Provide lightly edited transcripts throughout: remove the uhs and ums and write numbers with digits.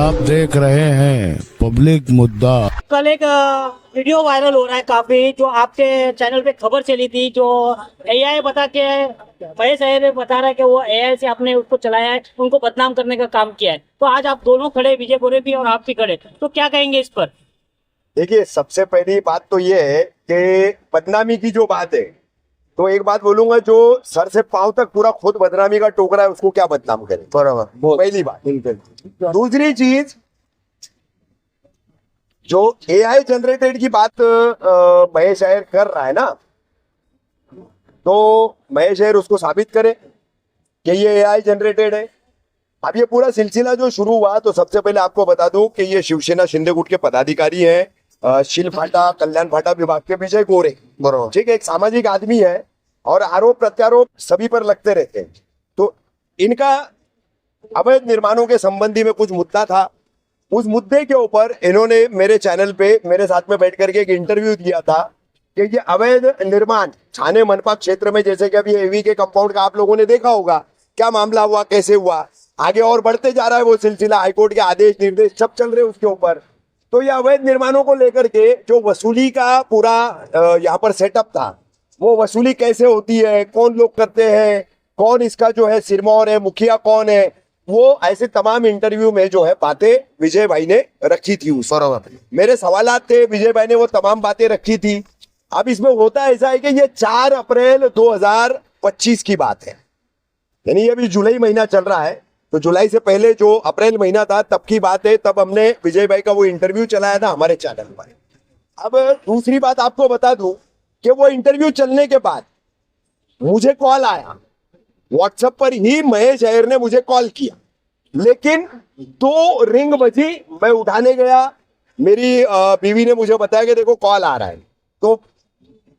आप देख रहे हैं पब्लिक मुद्दा। कल एक वीडियो वायरल हो रहा है काफी, जो आपके चैनल पे खबर चली थी, जो एआई बता के महेश अय्यर बता रहा है कि वो एआई से आपने उसको चलाया है, उनको बदनाम करने का काम किया है। तो आज आप दोनों खड़े, विजय बोरे भी और आप भी खड़े, तो क्या कहेंगे इस पर? देखिए, सबसे पहली बात तो ये है कि बदनामी की जो बात है, तो एक बात बोलूंगा, जो सर से पांव तक पूरा खुद बदनामी का टोकरा है उसको क्या बदनाम करे। बराबर, पहली बात। दूसरी चीज, जो एआई जनरेटेड की बात महेश अय्यर कर रहा है ना, तो महेश अय्यर उसको साबित करे कि ये एआई जनरेटेड है। अब ये पूरा सिलसिला जो शुरू हुआ, तो सबसे पहले आपको बता दूं कि ये शिवसेना शिंदे गुट के पदाधिकारी हैं, शिलफाटा कल्याण फाटा विभाग के विजय गोरे, बराबर, ठीक है, एक सामाजिक आदमी है और आरोप प्रत्यारोप सभी पर लगते रहते हैं। तो इनका अवैध निर्माणों के संबंधी में कुछ मुद्दा था, उस मुद्दे के ऊपर इन्होंने मेरे चैनल पे मेरे साथ में बैठ करके एक इंटरव्यू दिया था कि ये अवैध निर्माण छाने मनपा क्षेत्र में, जैसे कि अभी एवी के कंपाउंड का आप लोगों ने देखा होगा, क्या मामला हुआ, कैसे हुआ, आगे और बढ़ते जा रहा है वो सिलसिला, हाईकोर्ट के आदेश निर्देश सब चल रहे हैं उसके ऊपर। तो ये अवैध निर्माणों को लेकर के जो वसूली का पूरा यहाँ पर सेटअप था, वो वसूली कैसे होती है, कौन लोग करते हैं, कौन इसका जो है सिरमौर है, मुखिया कौन है, वो ऐसे तमाम इंटरव्यू में जो है बातें विजय भाई ने रखी थी। उस मेरे सवालात थे, विजय भाई ने वो तमाम बातें रखी थी। अब इसमें होता ऐसा है कि ये 4 अप्रैल 2025 की बात है, यानी ये अभी जुलाई महीना चल रहा है, तो जुलाई से पहले जो अप्रैल महीना था तब की बात है, तब हमने विजय भाई का वो इंटरव्यू चलाया था हमारे चैनल पर। अब दूसरी बात आपको बता दूं कि वो इंटरव्यू चलने के बाद मुझे कॉल आया, व्हाट्सएप पर ही महेश अय्यर ने मुझे कॉल किया, लेकिन 2 रिंग बजी, मैं उठाने गया, मेरी बीवी ने मुझे बताया कि देखो कॉल आ रहा है, तो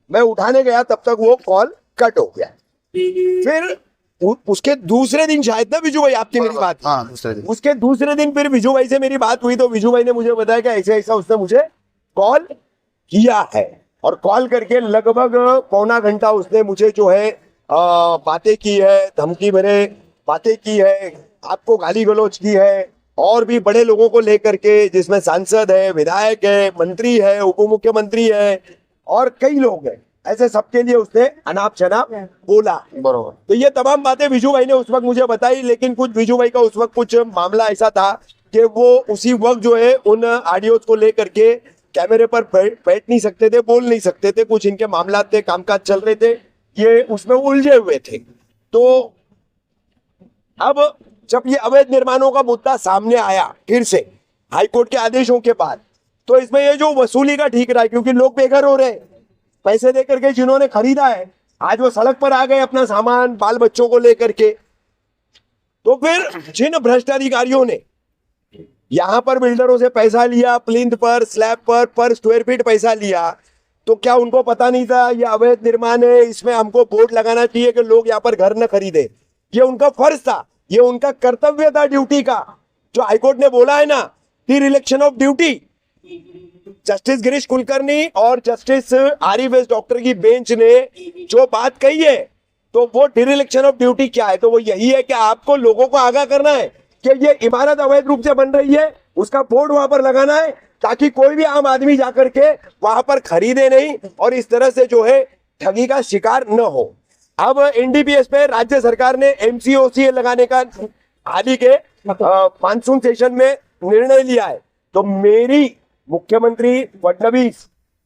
मैं उठाने गया, तब तक वो कॉल कट हो गया। फिर उसके दूसरे दिन शायद ना विजू भाई, आपकी मेरी बात, हाँ, उसके दूसरे दिन फिर विजू भाई से मेरी बात हुई, तो विजू भाई ने मुझे बताया कि ऐसा ऐसा उसने मुझे कॉल किया है, और कॉल करके लगभग पौना घंटा उसने मुझे जो है बातें की है, धमकी भरे बातें की है, आपको गाली गलौज की है, और भी बड़े लोगों को लेकर के, जिसमें सांसद है, विधायक है, मंत्री है, उप मुख्यमंत्री है, और कई लोग हैं, ऐसे सबके लिए उसने अनाप शनाप बोला। बरोबर। तो ये तमाम बातें विजू भाई ने उस वक्त मुझे बताई, लेकिन कुछ विजू भाई का उस वक्त कुछ मामला ऐसा था कि वो उसी वक्त जो है उन ऑडियोज को लेकर के कैमरे पर बैठ नहीं सकते थे, बोल नहीं सकते थे, कुछ इनके मामला थे, कामकाज चल रहे थे, ये उसमें उलझे हुए थे। तो अब जब ये अवैध निर्माणों का मुद्दा सामने आया फिर से हाईकोर्ट के आदेशों के बाद, तो इसमें ये जो वसूली का ठीक रहा है, क्योंकि लोग बेघर हो रहे हैं, पैसे देकर के जिन्होंने खरीदा है, आज वो सड़क पर आ गए अपना सामान बाल बच्चों को लेकर के। तो फिर जिन भ्रष्ट अधिकारियों ने यहां पर बिल्डरों से पैसा लिया, प्लिंथ पर, स्लैब पर स्क्वायर फीट पैसा लिया, तो क्या उनको पता नहीं था ये अवैध निर्माण है, इसमें हमको बोर्ड लगाना चाहिए कि लोग यहाँ पर घर न खरीदे? ये उनका फर्ज था, ये उनका कर्तव्य था ड्यूटी का, जो हाईकोर्ट ने बोला है ना, dereliction of duty. Justice Girish Kulkarni और जस्टिस आरिफ एस डॉक्टर की बेंच ने जो बात कही है, तो वो डिरेक्शन ऑफ ड्यूटी क्या है? तो वो यही है कि आपको लोगों को आगाह करना है कि ये इमारत अवैध रूप से बन रही है, उसका बोर्ड वहां पर लगाना है, ताकि कोई भी आम आदमी जाकर के वहां पर खरीदे नहीं और इस तरह से जो है ठगी का शिकार न हो। अब एनडीपीएस पे राज्य सरकार ने एमसीओसीए लगाने का हाल ही के मानसून सेशन में निर्णय लिया है। तो मेरी मुख्यमंत्री फडणवीस,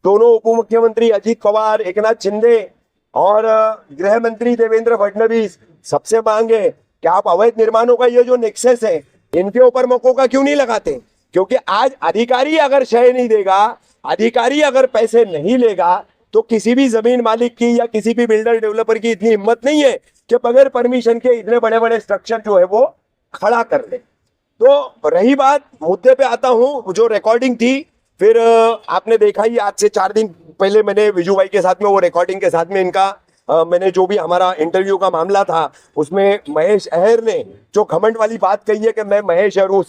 दोनों उप मुख्यमंत्री अजीत पवार, एकनाथ शिंदे और गृह मंत्री देवेंद्र फडणवीस, सबसे मांग है कि आप अवैध निर्माणों का ये जो नेक्सस है, इनके ऊपर मकोका क्यों नहीं लगाते? क्योंकि आज अधिकारी अगर शय नहीं देगा, अधिकारी अगर पैसे नहीं लेगा, तो किसी भी जमीन मालिक की या किसी भी बिल्डर डेवलपर की इतनी हिम्मत नहीं है कि बगैर परमिशन के इतने बड़े बड़े स्ट्रक्चर जो है वो खड़ा कर ले। तो रही बात, मुद्दे पे आता हूं, जो रिकॉर्डिंग थी, फिर आपने देखा ही, आज से 4 दिन पहले मैंने विजू भाई के साथ में वो रिकॉर्डिंग के साथ में इनका मैंने जो भी हमारा इंटरव्यू का मामला था, उसमें महेश अय्यर ने जो घमंड वाली बात कही है कि मैं महेश अय्यर हूँ,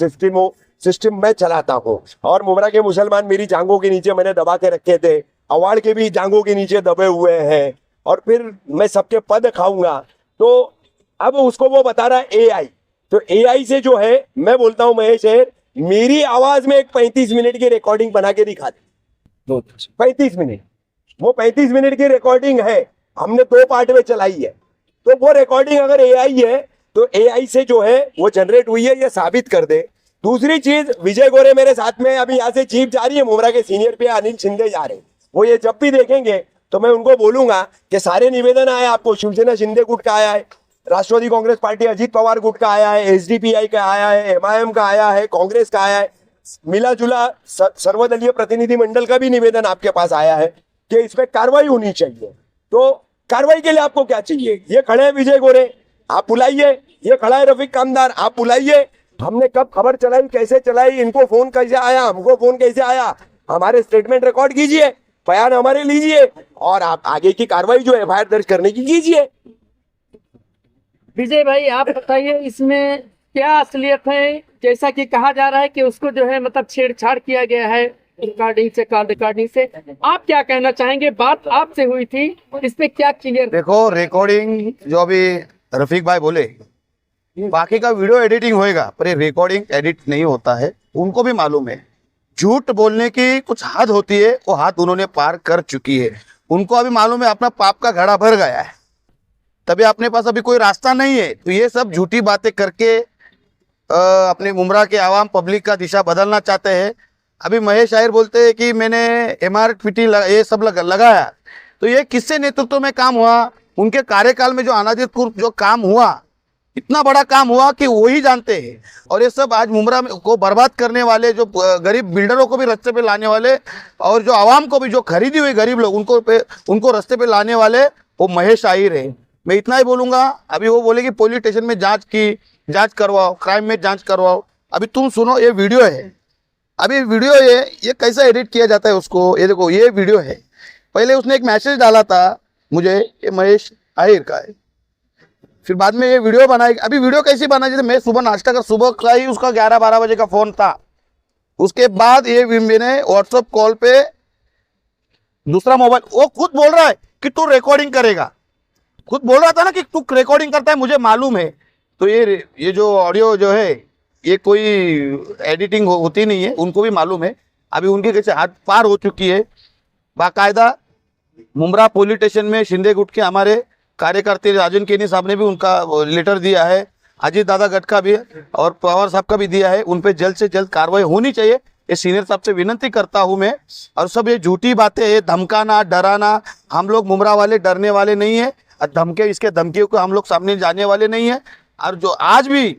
सिस्टम मैं चलाता हूँ, और मुमरा के मुसलमान मेरी जांघों के नीचे मैंने दबा के रखे थे, अवार्ड के भी जांघों के नीचे दबे हुए हैं, और फिर मैं सबके पद खाऊंगा। तो अब उसको वो बता रहा है एआई, तो एआई से जो है, मैं बोलता हूं महेश अय्यर मेरी आवाज में एक 35 मिनट की रिकॉर्डिंग बना के दिखा दे। 35 मिनट, वो 35 मिनट की रिकॉर्डिंग है, हमने 2 पार्ट में चलाई है। तो वो रिकॉर्डिंग अगर एआई है तो एआई से जो है वो जनरेट हुई है, ये साबित कर दे। दूसरी चीज, विजय गोरे मेरे साथ में अभी यहाँ से चीफ जा रही है, मुमरा के सीनियर पे अनिल शिंदे जा रहे हैं। वो ये जब भी देखेंगे तो मैं उनको बोलूंगा कि सारे निवेदन आए आपको, शिवसेना शिंदे गुट का आया है, राष्ट्रवादी कांग्रेस पार्टी अजीत पवार गुट का आया है, एसडीपीआई का आया है, एमआईएम का आया है, कांग्रेस का आया है, मिला जुला सर्वदलीय प्रतिनिधि मंडल का भी निवेदन आपके पास आया है कि इस पे कार्रवाई होनी चाहिए। तो कार्रवाई के लिए आपको क्या चाहिए? ये खड़े हैं विजय गोरे, आप बुलाइए। ये खड़ा है रफीक कामदार, आप बुलाइए। हमने कब खबर चलाई, कैसे चलाई, इनको फोन कैसे आया, हमको फोन कैसे आया, हमारे स्टेटमेंट रिकॉर्ड कीजिए, बयान हमारे लीजिए और आप आगे की कार्रवाई जो एफआईआर दर्ज करने की कीजिए। विजय भाई आप बताइए इसमें क्या असलियत है? जैसा कि कहा जा रहा है कि उसको जो है मतलब छेड़छाड़ किया गया है रिकॉर्डिंग से, कॉल रिकॉर्डिंग से, आप क्या कहना चाहेंगे? बात आपसे हुई थी, इस पे क्या क्लियर? देखो, रिकॉर्डिंग जो अभी रफीक भाई बोले, बाकी का वीडियो एडिटिंग होएगा पर ये रिकॉर्डिंग एडिट नहीं होता है, उनको भी मालूम है। झूठ बोलने की कुछ हद होती है, वो हद उन्होंने पार कर चुकी है। उनको अभी मालूम है अपना पाप का घड़ा भर गया है, तभी अपने पास अभी कोई रास्ता नहीं है। तो ये सब झूठी बातें करके अपने मुमरा के आवाम पब्लिक का दिशा बदलना चाहते हैं। अभी महेश आहिर बोलते हैं कि मैंने MRPT ये सब लगाया, तो ये किससे नेतृत्व में काम हुआ? उनके कार्यकाल में जो अनाधिकृत जो काम हुआ, इतना बड़ा काम हुआ कि वो ही जानते हैं। और ये सब आज मुमरा को बर्बाद करने वाले, जो गरीब बिल्डरों को भी रास्ते पे लाने वाले और जो आवाम को भी, जो खरीदी हुई गरीब लोग उनको रास्ते पे लाने वाले, वो महेश आहिर है। मैं इतना ही बोलूँगा। अभी वो बोले कि पुलिस स्टेशन में जांच करवाओ, क्राइम में जांच करवाओ। अभी तुम सुनो, ये वीडियो है, अभी वीडियो ये कैसा एडिट किया जाता है उसको, ये देखो, ये वीडियो है। पहले उसने एक मैसेज डाला था मुझे, ये महेश आहिर का है, फिर बाद में ये वीडियो बनाई। अभी वीडियो कैसी बनाई? जैसे मैं सुबह नाश्ता कर, सुबह का ही उसका 11-12 बजे का फोन था। उसके बाद ये मैंने व्हाट्सएप कॉल पे दूसरा मोबाइल, वो खुद बोल रहा है कि तू रिकॉर्डिंग करेगा, खुद बोल रहा था ना कि तू रिकॉर्डिंग करता है, मुझे मालूम है। तो ये जो ऑडियो जो है, ये कोई एडिटिंग होती नहीं है, उनको भी मालूम है। अभी उनके कैसे हाथ पार हो चुकी है। बाकायदा मुमरा पुलिस स्टेशन में शिंदे गुट के हमारे कार्यकर्ता राजन केनी साहब ने भी उनका लेटर दिया है, अजीत दादा गट का भी और पवार साहब का भी दिया है। उन पे जल्द से जल्द कार्रवाई होनी चाहिए, ये सीनियर साहब से विनती करता हूं मैं। और सब ये झूठी बातें, ये धमकाना, डराना, हम लोग मुमरा वाले डरने वाले नहीं है, इसके धमकियों को हम लोग सामने जाने वाले नहीं है। और जो आज भी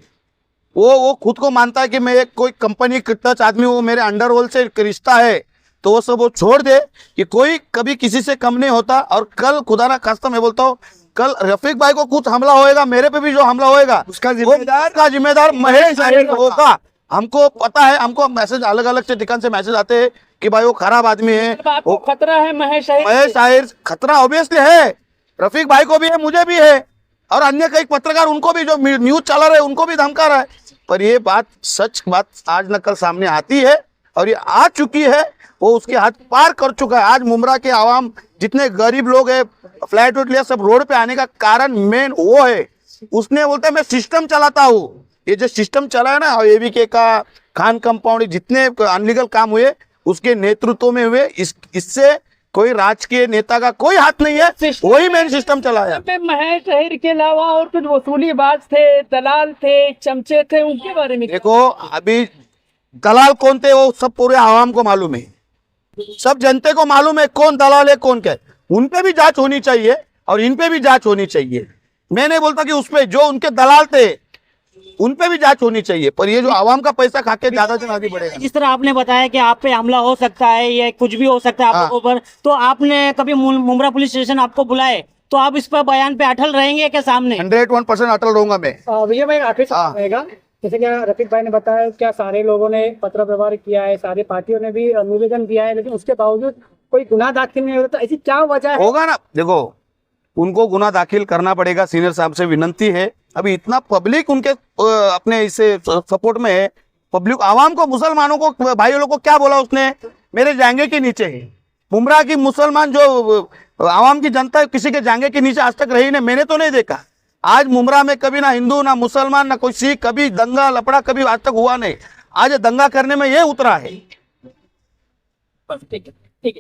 वो खुद को मानता है कि मैं एक कोई कंपनी टच आदमी, वो मेरे अंडरवर्ल्ड से एक रिश्ता है, तो वो सब वो छोड़ दे कि कोई कभी किसी से कम नहीं होता। और कल खुदा ना खास्ता मैं बोलता हूँ, कल रफीक भाई को कुछ हमला होएगा, मेरे पे भी जो हमला होएगा उसका जिम्मेदार महेश आहिर होगा। हमको पता है, हमको मैसेज अलग अलग से ठिकान से मैसेज आते हैं कि भाई वो खराब आदमी है, आपको खतरा है महेश आहिर। खतरा ऑब्वियसली है, रफीक भाई को भी है, मुझे भी है, और अन्य कई पत्रकार उनको भी, जो न्यूज चला रहे उनको भी धमका रहा है। पर ये बात, सच बात आज न कल सामने आती है, और ये आ चुकी है, वो उसके हाथ पार कर चुका है। आज मुमरा के आवाम जितने गरीब लोग हैं, फ्लैट लिया, सब रोड पे आने का कारण मेन वो है। उसने बोलता है मैं सिस्टम चलाता हूँ। ये जो सिस्टम चला है ना, एबीके का, खान कंपाउंड, जितने अनलीगल काम हुए उसके नेतृत्व में हुए। इससे कोई राजकीय नेता का कोई हाथ नहीं है, वही मेन सिस्टम चलाया। महेश आहिर के अलावा और कुछ वसूलीबाज थे, दलाल थे, चमचे थे, उनके बारे में देखो, अभी दलाल कौन थे वो सब पूरे आवाम को मालूम है, सब जनते को मालूम है कौन दलाल है कौन क्या है। उन पे भी जांच होनी चाहिए और इन पे भी जांच होनी चाहिए। मैं नहीं बोलता कि उस पे जो उनके दलाल थे उन पे भी जांच होनी चाहिए, पर ये जो आवाम का पैसा खा के ज्यादा दिन आगे बढ़ेगा। जिस तरह आपने बताया कि आप पे हमला हो सकता है या कुछ भी हो सकता है आपके ऊपर, तो आपने कभी मुमरा पुलिस स्टेशन आपको बुलाए तो आप इस पर बयान पे अटल रहेंगे क्या? सामने 101% अटल रहूंगा मैं। भैया भाई आखिर रहेगा, जैसे कि रफीक भाई ने बताया, क्या सारे लोगों ने पत्र व्यवहार किया है, सारी पार्टियों ने भी निवेदन दिया है, लेकिन उसके बावजूद कोई गुनाह दाखिल नहीं होता, ऐसी क्या वजह है? होगा ना, देखो उनको गुनाह दाखिल करना पड़ेगा। सीनियर साहब से विनंती है, अभी इतना पब्लिक उनके अपने इससे सपोर्ट में है। पब्लिक आवाम को, मुसलमानों को, भाइयों लोग को क्या बोला उसने? मेरे जांघे के नीचे है। मुमरा की मुसलमान जो आवाम की जनता है, किसी के जांघे के नीचे आज तक रही नहीं, मैंने तो नहीं देखा। आज मुमरा में कभी ना हिंदू, ना मुसलमान, ना कोई सिख, कभी दंगा लपड़ा कभी आज तक हुआ नहीं। आज दंगा करने में ये उतरा है। ठीक है, ठीक है।